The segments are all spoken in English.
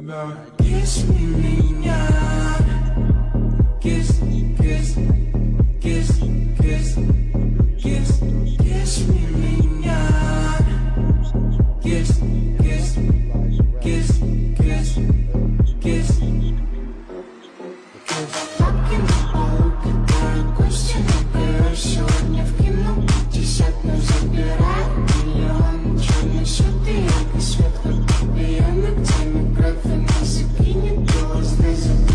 Kiss me, меня. Kiss, kiss, kiss, kiss, kiss, kiss me, меня. Kiss, kiss, kiss, kiss, kiss. Лапки на пол, которые кости набираю. Сегодня в кино 50, но забираю миллион. Черный свет и яркий свет, как я ногтями кровь и нас закинет голос на забор.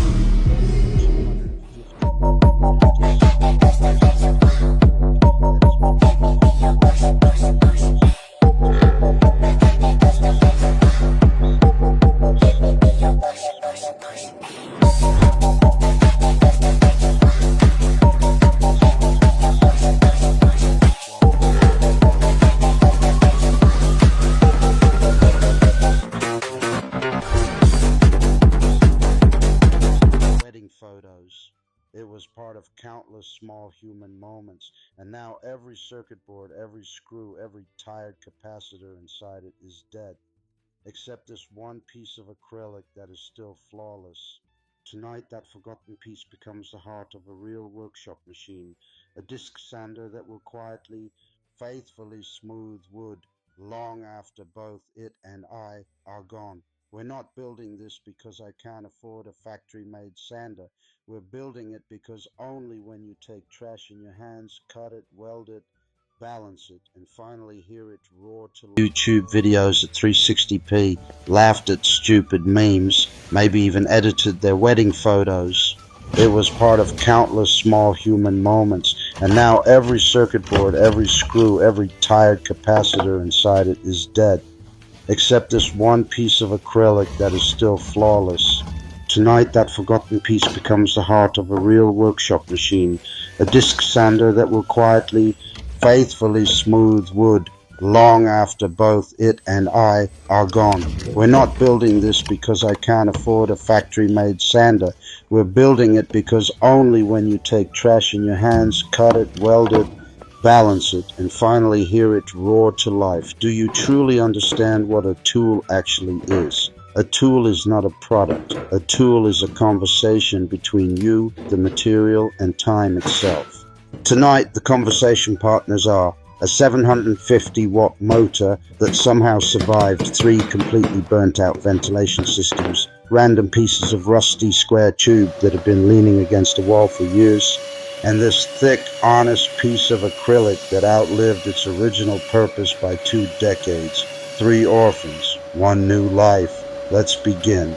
Photos. It was part of countless small human moments, and now every circuit board, every screw, every tired capacitor inside it is dead, except this one piece of acrylic that is still flawless. Tonight that forgotten piece becomes the heart of a real workshop machine, a disc sander that will quietly, faithfully smooth wood long after both it and I are gone. We're not building this because I can't afford a factory-made sander. We're building it because only when you take trash in your hands, cut it, weld it, balance it, and finally hear it roar to life. YouTube videos at 360p, laughed at stupid memes, maybe even edited their wedding photos. It was part of countless small human moments, and now every circuit board, every screw, every tired capacitor inside it is dead, except this one piece of acrylic that is still flawless. Tonight that forgotten piece becomes the heart of a real workshop machine, a disc sander that will quietly, faithfully smooth wood long after both it and I are gone. We're not building this because I can't afford a factory-made sander. We're building it because only when you take trash in your hands, cut it, weld it, balance it, and finally hear it roar to life. Do you truly understand what a tool actually is? A tool is not a product. A tool is a conversation between you, the material, and time itself. Tonight, the conversation partners are a 750-watt motor that somehow survived 3 completely burnt-out ventilation systems, random pieces of rusty square tube that have been leaning against a wall for years, and this thick, honest piece of acrylic that outlived its original purpose by 2 decades. 3 orphans, 1 new life. Let's begin.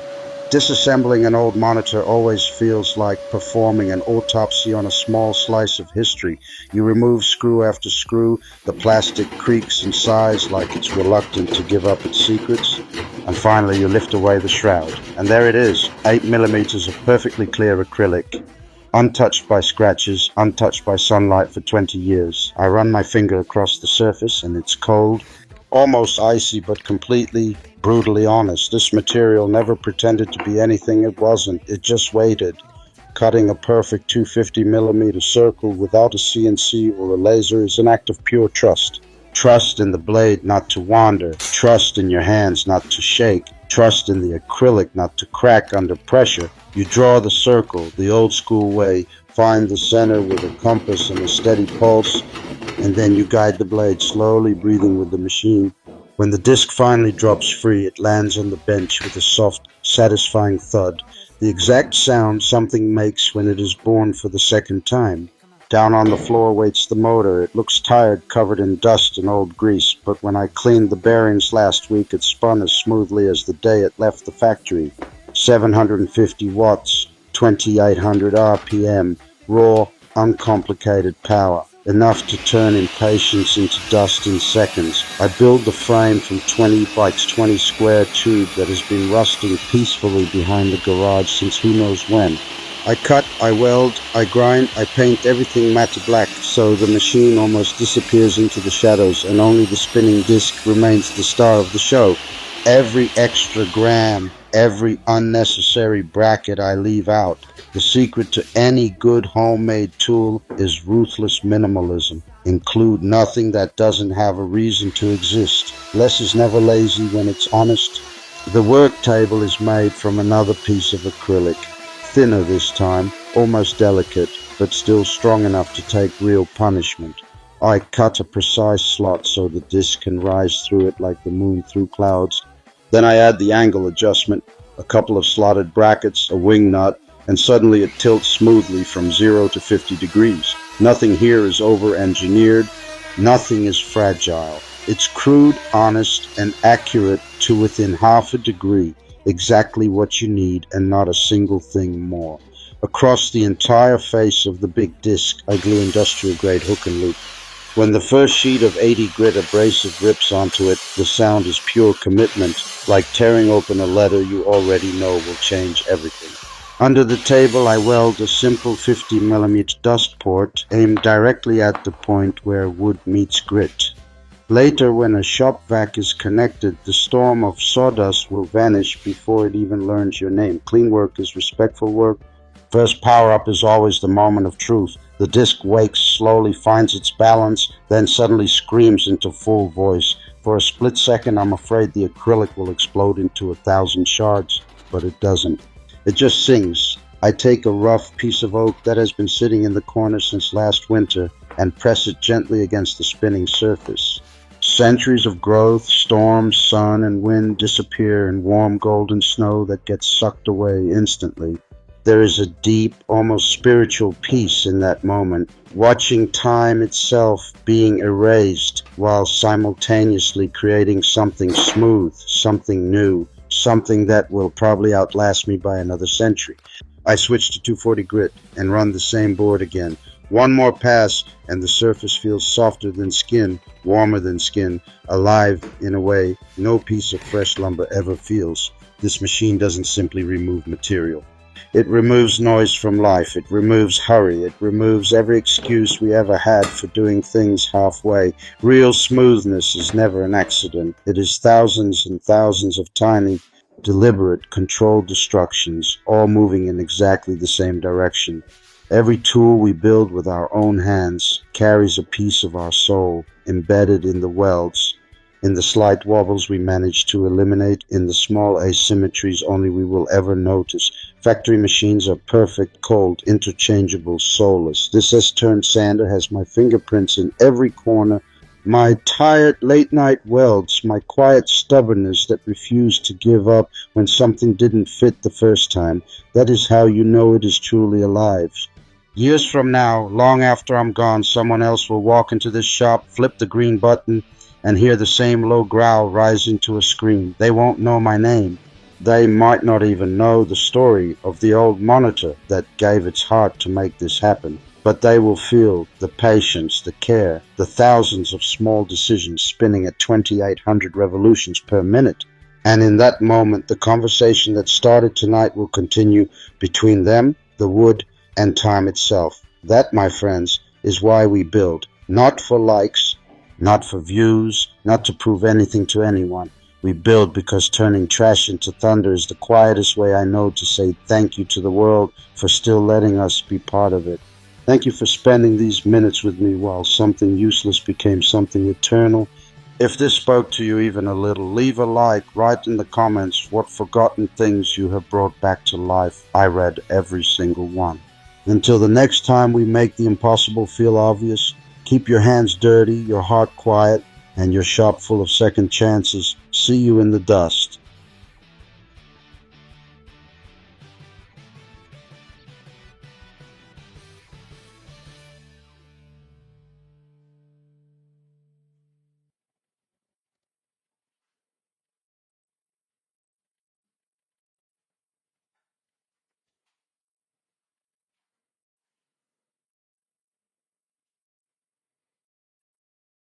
Disassembling an old monitor always feels like performing an autopsy on a small slice of history. You remove screw after screw, the plastic creaks and sighs like it's reluctant to give up its secrets, and finally you lift away the shroud. And there it is, 8mm of perfectly clear acrylic, untouched by scratches, untouched by sunlight for 20 years. I run my finger across the surface and it's cold, almost icy, but completely, brutally honest. This material never pretended to be anything it wasn't. It just waited. Cutting a perfect 250mm circle without a CNC or a laser is an act of pure trust. Trust in the blade not to wander. Trust in your hands not to shake. Trust in the acrylic not to crack under pressure. You draw the circle the old school way, find the center with a compass and a steady pulse, and then you guide the blade slowly, breathing with the machine. When the disc finally drops free, it lands on the bench with a soft, satisfying thud, the exact sound something makes when it is born for the second time. Down on the floor waits the motor. It looks tired, covered in dust and old grease, but when I cleaned the bearings last week, it spun as smoothly as the day it left the factory. 750 watts, 2800 RPM, raw, uncomplicated power. Enough to turn impatience into dust in seconds. I build the frame from 20 by 20 square tube that has been rusting peacefully behind the garage since who knows when. I cut, I weld, I grind, I paint everything matte black so the machine almost disappears into the shadows and only the spinning disc remains the star of the show. Every extra gram, every unnecessary bracket I leave out. The secret to any good homemade tool is ruthless minimalism. Include nothing that doesn't have a reason to exist. Less is never lazy when it's honest. The work table is made from another piece of acrylic, thinner this time, almost delicate, but still strong enough to take real punishment. I cut a precise slot so the disc can rise through it like the moon through clouds. Then I add the angle adjustment, a couple of slotted brackets, a wing nut, and suddenly it tilts smoothly from 0 to 50 degrees. Nothing here is over-engineered. Nothing is fragile. It's crude, honest, and accurate to within half a degree, exactly what you need and not a single thing more. Across the entire face of the big disc, I glue industrial-grade hook and loop. When the first sheet of 80 grit abrasive rips onto it, the sound is pure commitment, like tearing open a letter you already know will change everything. Under the table, I weld a simple 50mm dust port aimed directly at the point where wood meets grit. Later, when a shop vac is connected, the storm of sawdust will vanish before it even learns your name. Clean work is respectful work. First power-up is always the moment of truth. The disc wakes, slowly finds its balance, then suddenly screams into full voice. For a split second, I'm afraid the acrylic will explode into 1,000 shards, but it doesn't. It just sings. I take a rough piece of oak that has been sitting in the corner since last winter and press it gently against the spinning surface. Centuries of growth, storms, sun, and wind disappear in warm golden snow that gets sucked away instantly. There is a deep, almost spiritual peace in that moment, watching time itself being erased while simultaneously creating something smooth, something new, something that will probably outlast me by another century. I switch to 240 grit and run the same board again. One more pass and the surface feels softer than skin, warmer than skin, alive in a way no piece of fresh lumber ever feels. This machine doesn't simply remove material. It removes noise from life. It removes hurry. It removes every excuse we ever had for doing things halfway. Real smoothness is never an accident. It is thousands and thousands of tiny, deliberate, controlled destructions, all moving in exactly the same direction. Every tool we build with our own hands carries a piece of our soul embedded in the welds, in the slight wobbles we manage to eliminate, in the small asymmetries only we will ever notice. Factory machines are perfect, cold, interchangeable, soulless. This S-turn sander has my fingerprints in every corner, my tired late-night welds, my quiet stubbornness that refused to give up when something didn't fit the first time. That is how you know it is truly alive. Years from now, long after I'm gone, someone else will walk into this shop, flip the green button, and hear the same low growl rise into a scream. They won't know my name. They might not even know the story of the old monitor that gave its heart to make this happen. But they will feel the patience, the care, the thousands of small decisions spinning at 2,800 revolutions per minute. And in that moment, the conversation that started tonight will continue between them, the wood, and time itself. That, my friends, is why we build. Not for likes, not for views, not to prove anything to anyone. We build because turning trash into thunder is the quietest way I know to say thank you to the world for still letting us be part of it. Thank you for spending these minutes with me while something useless became something eternal. If this spoke to you even a little, leave a like, write in the comments what forgotten things you have brought back to life. I read every single one. Until the next time we make the impossible feel obvious, keep your hands dirty, your heart quiet, and your shop full of second chances. See you in the dust.